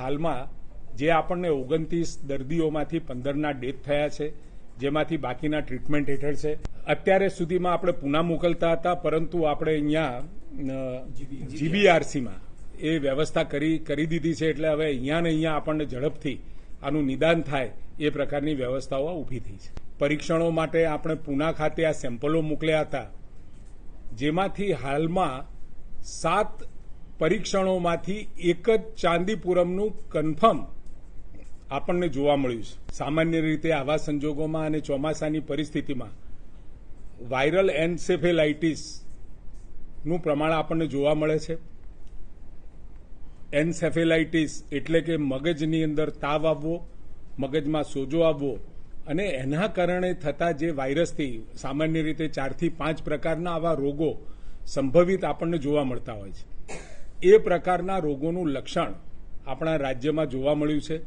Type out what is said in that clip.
હાલમાં જે આપણને 29 દર્દીઓમાંથી 15ના ડેથ થયા છે, જેમાંથી બાકીના ટ્રીટમેન્ટ હેઠળ છે. અત્યારે સુધીમાં આપણે પુના મોકલતા હતા, પરંતુ આપણે અહીંયા જીબીઆરસીમાં એ વ્યવસ્થા કરી દીધી છે. એટલે હવે અહીંયા ને અહીંયા આપણને ઝડપથી આનું નિદાન થાય એ પ્રકારની વ્યવસ્થાઓ ઊભી થઈ છે. પરીક્ષણો માટે આપણે પુના ખાતે આ સેમ્પલો મોકલ્યા હતા, જેમાંથી હાલમાં 7 પરીક્ષણોમાંથી એક જ ચાંદીપુરમનું કન્ફર્મ આપણને જોવા મળ્યું છે. સામાન્ય રીતે આવા સંજોગોમાં અને ચોમાસાની પરિસ્થિતિમાં વાયરલ એન્સેફેલાઇટિસનું પ્રમાણ આપણને જોવા મળે છે. એન્સેફેલાઇટિસ એટલે કે મગજની અંદર તાવ આવવો, મગજમાં સોજો આવવો અને એના કારણે થતા જે વાયરસથી સામાન્ય રીતે 4 થી 5 પ્રકારના આવા રોગો સંભવિત આપણને જોવા મળતા હોય છે. એ પ્રકારના રોગોનું લક્ષણ આપણા રાજ્યમાં જોવા મળ્યું છે.